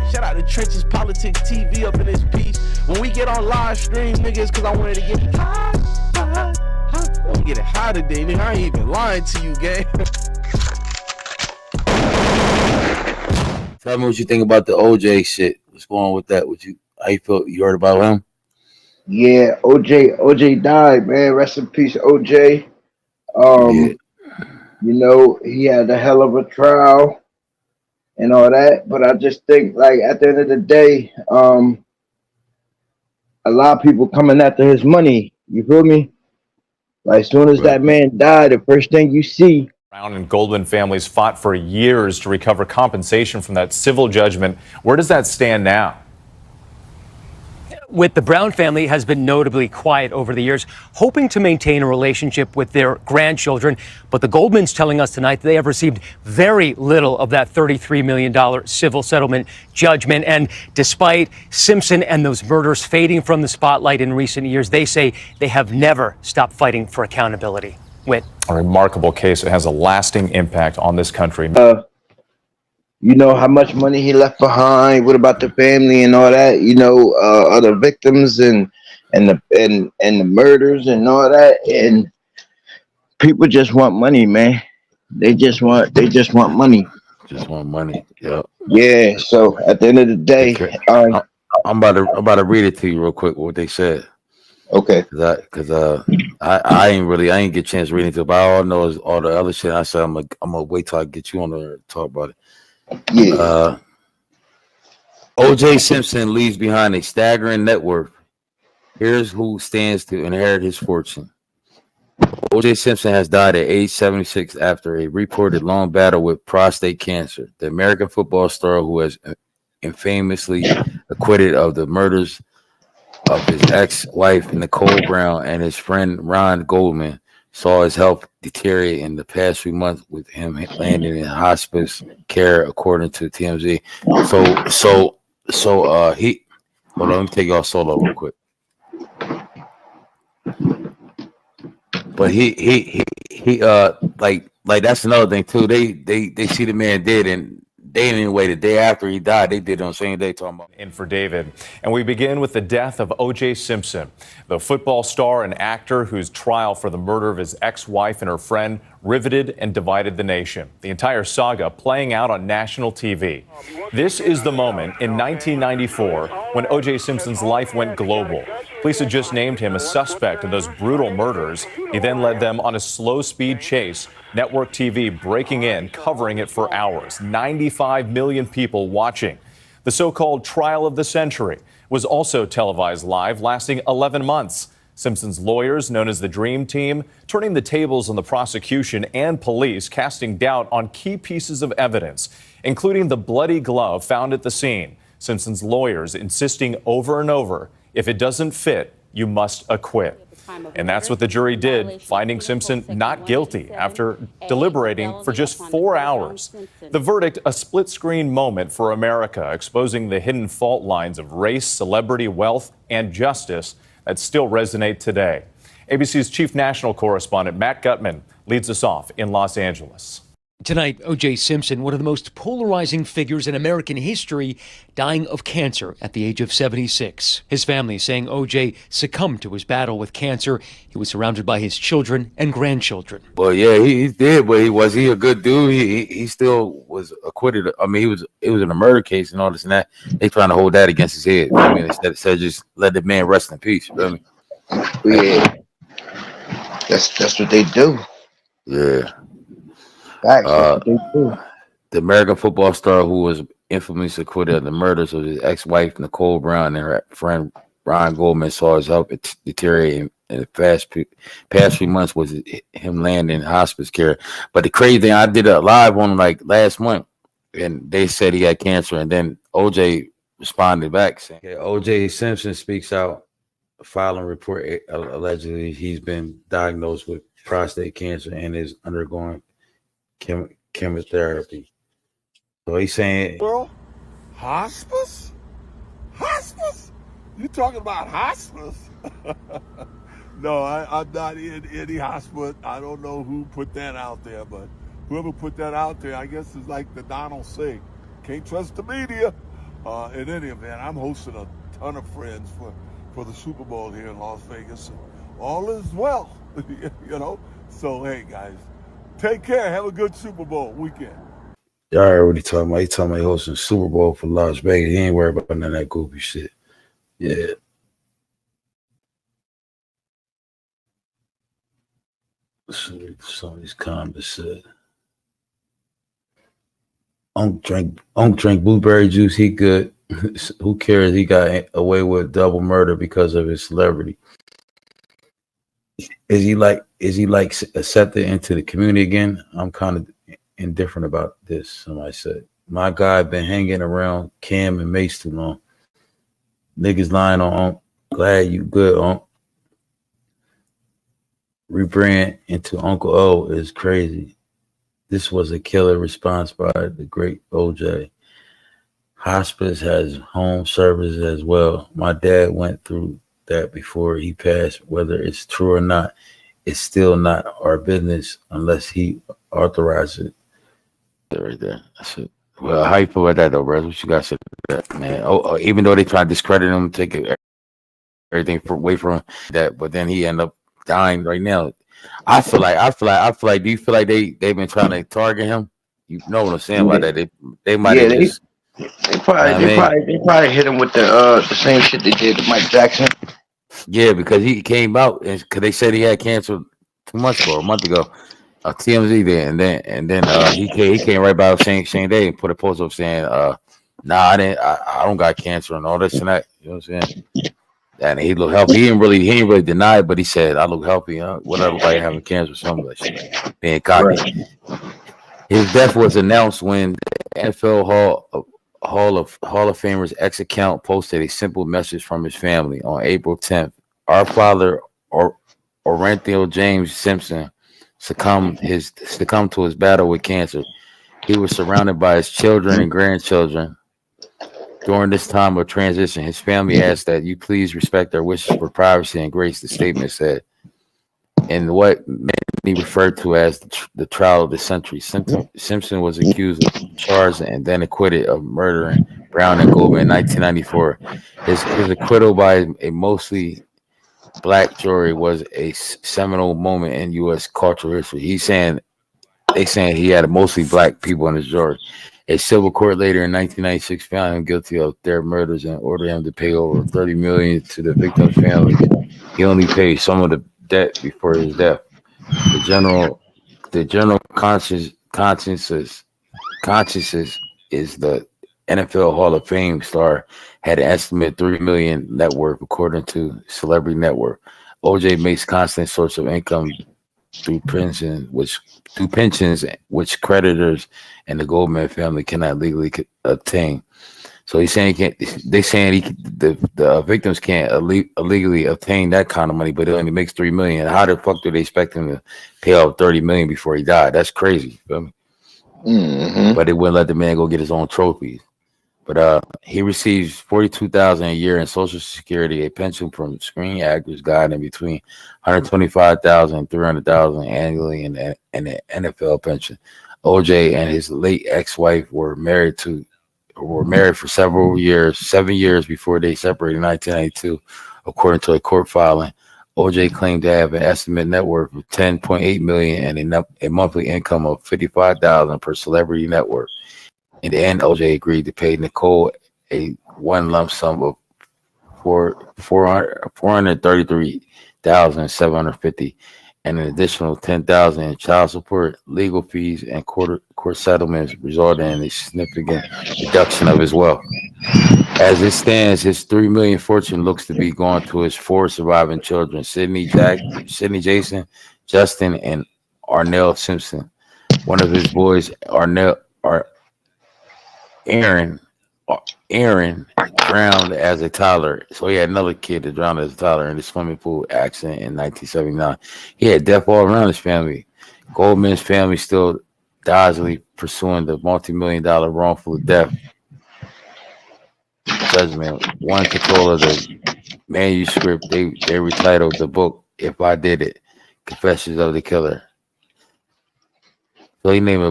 Shout out to Trenches Politics TV up in this piece. When we get on live stream, niggas, because I wanted to get high. I'm gonna get it high today, nigga. I ain't even lying to you, gang. Tell me what you think about the OJ shit. What's going on with that? How you feel? You heard about him? Yeah, OJ died, man. Rest in peace, OJ. Yeah. You know, he had a hell of a trial and all that, but I just think, like, at the end of the day, a lot of people coming after his money. You feel me? Like, as soon as that man died, the first thing you see. Brown and Goldman families fought for years to recover compensation from that civil judgment. Where does that stand now? With the Brown family has been notably quiet over the years, hoping to maintain a relationship with their grandchildren. But the Goldmans telling us tonight that they have received very little of that $33 million civil settlement judgment. And despite Simpson and those murders fading from the spotlight in recent years, they say they have never stopped fighting for accountability. Whit. A remarkable case. It has a lasting impact on this country. You know how much money he left behind. What about the family and all that? You know, other victims and the murders and all that. And people just want money, man. They just want money. Just want money. Yeah. Yeah. So at the end of the day, I'm about to read it to you real quick. What they said. Okay. Cause I ain't get a chance to read it, but all I know is all the other shit. I said I'm gonna wait till I get you on there to talk about it. Yeah. O.J. Simpson leaves behind a staggering net worth. Here's who stands to inherit his fortune. O.J. Simpson has died at age 76 after a reported long battle with prostate cancer. The American football star, who has infamously acquitted of the murders of his ex-wife Nicole Brown and his friend Ron Goldman, saw his health deteriorate in the past few months, with him landing in hospice care, according to TMZ. So he, hold on, let me take y'all solo real quick. But he like that's another thing too. They see the man dead, and they didn't wait a day after he died. They did it on the same day. Talking about in for David. And we begin with the death of O.J. Simpson, the football star and actor whose trial for the murder of his ex-wife and her friend riveted and divided the nation. The entire saga playing out on national TV. This is the moment in 1994 when O.J. Simpson's life went global. Police had just named him a suspect in those brutal murders. He then led them on a slow-speed chase. Network TV breaking in, covering it for hours. 95 million people watching. The so-called trial of the century was also televised live, lasting 11 months. Simpson's lawyers, known as the Dream Team, turning the tables on the prosecution and police, casting doubt on key pieces of evidence, including the bloody glove found at the scene. Simpson's lawyers insisting over and over, if it doesn't fit, you must acquit. And that's what the jury did, finding Simpson not guilty after deliberating for just 4 hours. The verdict, a split-screen moment for America, exposing the hidden fault lines of race, celebrity, wealth, and justice that still resonate today. ABC's chief national correspondent Matt Gutman leads us off in Los Angeles. Tonight, O.J. Simpson, one of the most polarizing figures in American history, dying of cancer at the age of 76. His family saying O.J. succumbed to his battle with cancer. He was surrounded by his children and grandchildren. Well, yeah, he did, but was he a good dude? He still was acquitted. I mean, it was in a murder case and all this and that. They trying to hold that against his head. I mean, instead of just let the man rest in peace. You know what I mean? Yeah. That's what they do. Yeah. The American football star, who was infamously acquitted of the murders of his ex-wife Nicole Brown and her friend Ron Goldman, saw his health deteriorate in the past few months was him landing in hospice care. But the crazy thing, I did a live on like last month, and they said he had cancer, and then OJ responded back saying, okay, OJ Simpson speaks out, filing report allegedly he's been diagnosed with prostate cancer and is undergoing chemotherapy. So he's saying, Girl, hospice? Hospice? You talking about hospice? No, I'm not in any hospice. I don't know who put that out there, but whoever put that out there, I guess is like the Donald Singh. Can't trust the media. In any event, I'm hosting a ton of friends for the Super Bowl here in Las Vegas. All is well, you know. So, hey, guys, take care. Have a good Super Bowl weekend. y'all heard what he talking about. He talking about he hosting Super Bowl for Las Vegas. He ain't worried about none of that goofy shit. Yeah. Some of these comments said, Unc drank blueberry juice. He good. Who cares? He got away with double murder because of his celebrity. Is he like accepted into the community again? I'm kind of indifferent about this. Somebody said, my guy been hanging around Cam and Mace too long. Niggas lying on Unc. Glad you good, Unc. Rebrand into Uncle O is crazy. This was a killer response by the great OJ. Hospice has home services as well. My dad went through that before he passed. Whether it's true or not, it's still not our business unless he authorizes it. Right there. That's it. Well, how you feel about that though, bro? What you guys said about that, man? Even though they try to discredit him, take everything away from that, but then he ended up dying right now. I feel like. Do you feel like they've been trying to target him? You know what I'm saying about that? They might have just. They probably hit him with the same shit they did to Mike Jackson. Yeah, because he came out and because they said he had cancer 2 months ago, a month ago. TMZ there, and then he came right by the same day and put a post up saying, "Nah, I don't got cancer and all this and that." You know what I'm saying? And he looked healthy. He didn't really deny it, but he said, "I look healthy. Whatever, like having cancer, something like shit, being cocky." Right. His death was announced when the NFL Hall of Famers X account posted a simple message from his family on April 10th. Our father, Orenthal James Simpson, succumbed to his battle with cancer. He was surrounded by his children and grandchildren. During this time of transition, his family asked that you please respect their wishes for privacy and grace, the statement said. In what many referred to as the trial of the century, Simpson was accused of, charged, and then acquitted of murdering Brown and Goldman in 1994. His acquittal by a mostly black jury was a seminal moment in U.S. cultural history. They saying he had mostly black people in his jury. A civil court later in 1996 found him guilty of their murders and ordered him to pay over $30 million to the victim's family. He only paid some of the debt before his death. The general consciences is the NFL Hall of Fame star had an estimated $3 million net worth, according to Celebrity Network. OJ makes constant source of income through pensions, which creditors and the Goldman family cannot legally obtain. So he's saying the victims can't illegally obtain that kind of money, but it only makes $3 million. How the fuck do they expect him to pay off $30 million before he died? That's crazy. Feel me? Mm-hmm. But they wouldn't let the man go get his own trophies. But he receives $42,000 a year in Social Security, a pension from Screen Actors Guild, and between $125,000 and $300,000 annually in the NFL pension. OJ and his late ex-wife were married for 7 years before they separated in 1992, according to a court filing. OJ claimed to have an estimated net worth of $10.8 million and a monthly income of $55,000 per celebrity network. In the end, OJ agreed to pay Nicole one lump sum of $433,750 and an additional $10,000 in child support, legal fees, and court settlements, resulting in a significant reduction of his wealth. As it stands, his $3 million fortune looks to be going to his 4 surviving children: Sydney Jason, Justin, and Arnell Simpson. One of his boys, Aaron drowned as a toddler. So he had another kid that drowned as a toddler in the swimming pool accident in 1979. He had death all around his family. Goldman's family still doggedly pursuing the multi-million-dollar wrongful death judgment. One control of the manuscript, they retitled the book "If I Did It: Confessions of the Killer." So he named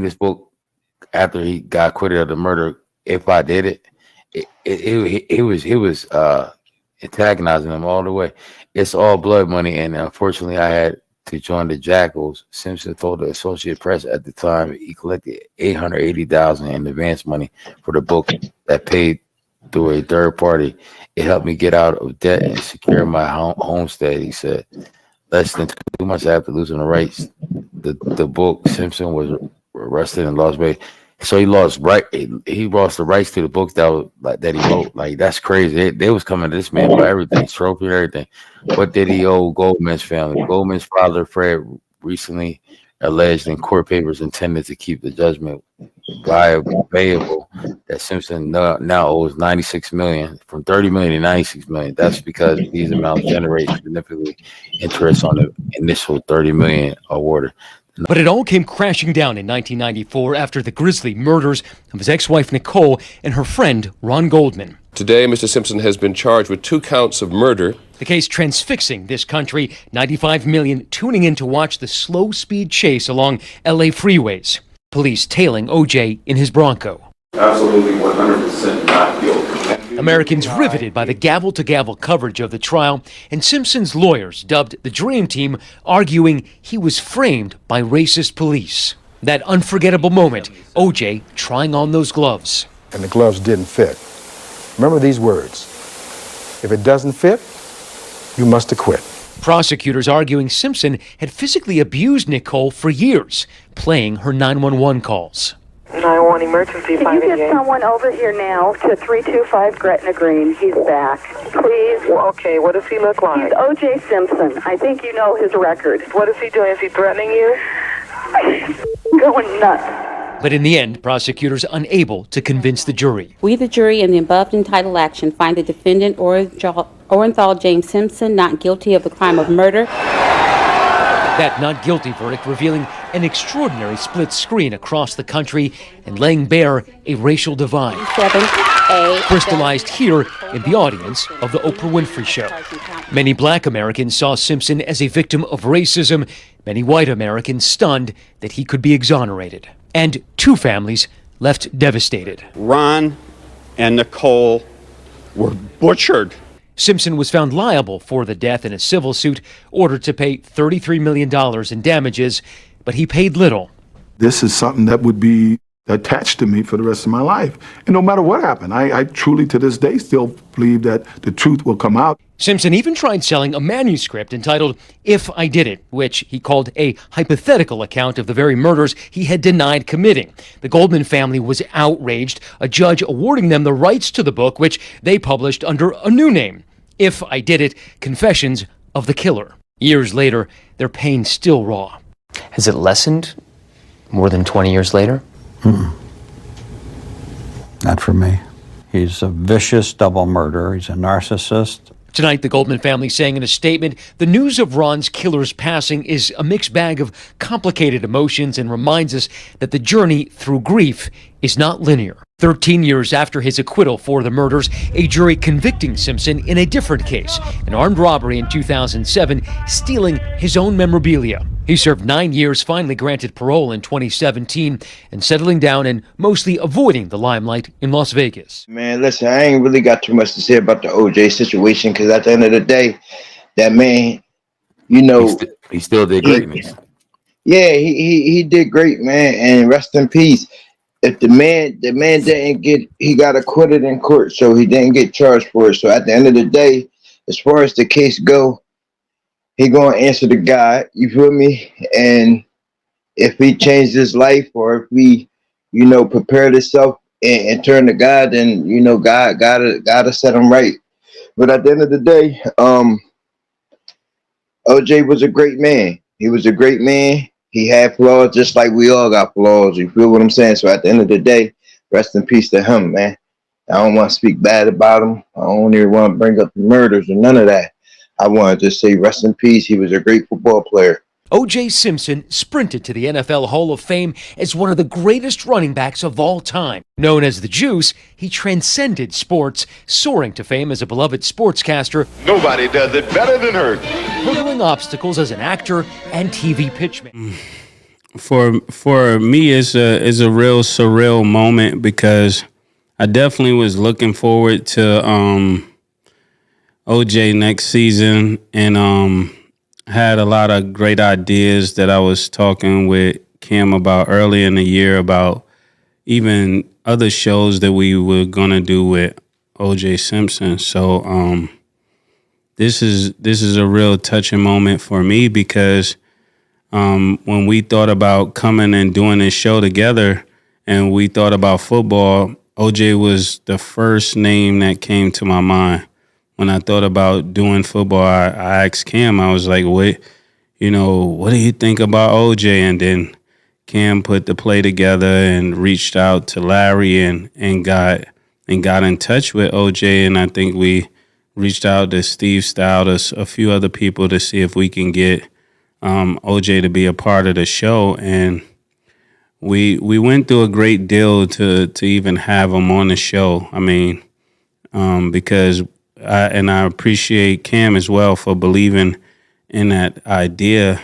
this book after he got acquitted of the murder. "If I Did It." He was antagonizing them all the way. It's all blood money, and unfortunately, I had to join the Jackals. Simpson told the Associated Press at the time he collected $880,000 in advance money for the book that paid through a third party. It helped me get out of debt and secure my homestead, he said. Less than 2 months after losing the rights, the book, Simpson was arrested in Las Vegas. So he lost the rights to the books that he wrote. Like, that's crazy. They was coming to this man for everything, trophy and everything. What did he owe Goldman's family? Goldman's father, Fred, recently alleged in court papers intended to keep the judgment payable that Simpson now owes $96 million, from $30 million to $96 million. That's because these amounts generate significantly interest on the initial $30 million awarded. But it all came crashing down in 1994 after the grisly murders of his ex-wife Nicole and her friend Ron Goldman. Today, Mr. Simpson has been charged with 2 counts of murder. The case transfixing this country, 95 million tuning in to watch the slow-speed chase along LA freeways. Police tailing OJ in his Bronco. Absolutely 100% not guilty. Americans riveted by the gavel-to-gavel coverage of the trial, and Simpson's lawyers, dubbed the Dream Team, arguing he was framed by racist police. That unforgettable moment, OJ trying on those gloves. And the gloves didn't fit. Remember these words: if it doesn't fit, you must acquit. Prosecutors arguing Simpson had physically abused Nicole for years, playing her 911 calls. 911 emergency. Can you get someone over here now to 325 Gretna Green? He's back. Please. Well, okay, what does he look like? He's O.J. Simpson. I think you know his record. What is he doing? Is he threatening you? Going nuts. But in the end, prosecutors unable to convince the jury. We, the jury, in the above entitled action, find the defendant Orenthal James Simpson not guilty of the crime of murder. That not guilty verdict revealing an extraordinary split screen across the country and laying bare a racial divide. 7A. Crystallized here in the audience of the Oprah Winfrey Show. Many black Americans saw Simpson as a victim of racism. Many white Americans stunned that he could be exonerated. And 2 families left devastated. Ron and Nicole were butchered. Simpson was found liable for the death in a civil suit, ordered to pay $33 million in damages, but he paid little. This is something that would be attached to me for the rest of my life. And no matter what happened, I truly to this day still believe that the truth will come out. Simpson even tried selling a manuscript entitled "If I Did It," which he called a hypothetical account of the very murders he had denied committing. The Goldman family was outraged, a judge awarding them the rights to the book, which they published under a new name, "If I Did It: Confessions of the Killer." Years later, their pain still raw. Has it lessened more than 20 years later? Not for me. He's a vicious double murderer. He's a narcissist. Tonight, the Goldman family saying in a statement, the news of Ron's killer's passing is a mixed bag of complicated emotions and reminds us that the journey through grief is not linear. 13 years after his acquittal for the murders, a jury convicting Simpson in a different case, an armed robbery in 2007, stealing his own memorabilia. He served 9 years, finally granted parole in 2017, and settling down and mostly avoiding the limelight in Las Vegas. Man, listen, I ain't really got too much to say about the OJ situation, because at the end of the day, that man, you know, he still did greatness. Yeah, he did great, man, and rest in peace. If the man didn't he got acquitted in court, so he didn't get charged for it. So at the end of the day, as far as the case go, he gonna answer to God. You feel me? And if he changed his life, or if he, prepared himself and turn to God, then God gotta set him right. But at the end of the day, OJ was a great man. He was a great man. He had flaws just like we all got flaws. You feel what I'm saying? So at the end of the day, rest in peace to him, man. I don't want to speak bad about him. I don't even want to bring up the murders or none of that. I want to just say rest in peace. He was a great football player. O.J. Simpson sprinted to the NFL Hall of Fame as one of the greatest running backs of all time. Known as the Juice, he transcended sports, soaring to fame as a beloved sportscaster. Nobody does it better than her. Hurdling obstacles as an actor and TV pitchman. For me, it's a real surreal moment because I definitely was looking forward to OJ next season and had a lot of great ideas that I was talking with Cam about early in the year about even other shows that we were gonna do with OJ Simpson. So this is a real touching moment for me because when we thought about coming and doing this show together and we thought about football, OJ was the first name that came to my mind. When I thought about doing football, I asked Cam, I was like, what do you think about OJ? And then Cam put the play together and reached out to Larry and got in touch with OJ. And I think we reached out to Steve Stout, a few other people to see if we can get OJ to be a part of the show. And we went through a great deal to even have him on the show. I mean, because I appreciate Cam as well for believing in that idea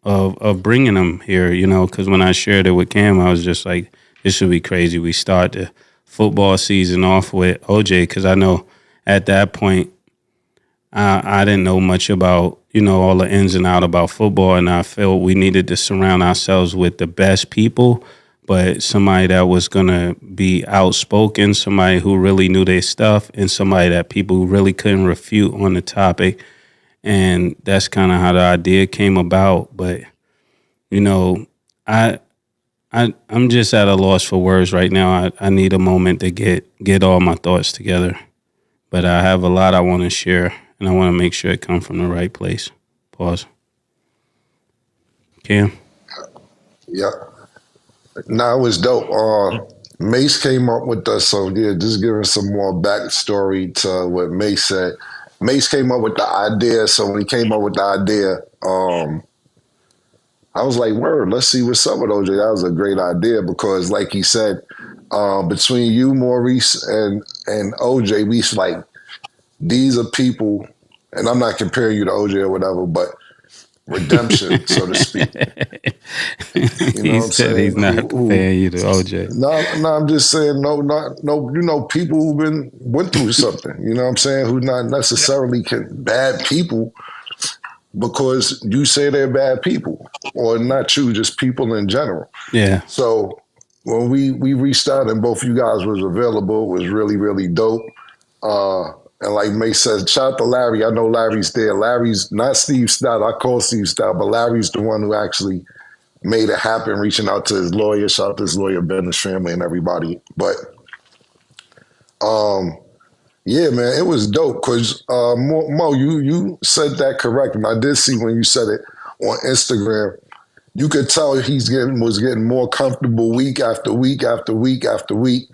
of bringing him here, because when I shared it with Cam, I was just like, this would be crazy. We start the football season off with OJ because I know at that point I didn't know much about, all the ins and outs about football, and I felt we needed to surround ourselves with the best people, but somebody that was going to be outspoken, somebody who really knew their stuff, and somebody that people really couldn't refute on the topic. And that's kind of how the idea came about. But, I'm just at a loss for words right now. I need a moment to get all my thoughts together. But I have a lot I want to share, and I want to make sure it comes from the right place. Pause. Cam? Yeah. Nah, it was dope. Mace came up with us, so yeah, just giving some more backstory to what Mace said. Mace came up with the idea, so when he came up with the idea, I was like, word, let's see what's up with OJ. That was a great idea because, like he said, between you, Maurice, and OJ, we like, these are people, and I'm not comparing you to OJ or whatever, but redemption, so to speak. He said he's not comparing you to OJ. No, I'm just saying, no, people who've went through something, you know what I'm saying, who not necessarily bad people because you say they're bad people, or not you, just people in general. Yeah. So when we reached out and both you guys was available, it was really, really dope. And like May said, shout out to Larry. I know Larry's there. Larry's not Steve Stout. I call Steve Stout, but Larry's the one who actually made it happen, reaching out to his lawyer. Shout out to his lawyer, Ben, his family, and everybody. But yeah, man, it was dope because Mo, you said that correct, and I did see when you said it on Instagram. You could tell was getting more comfortable week after week after week after week.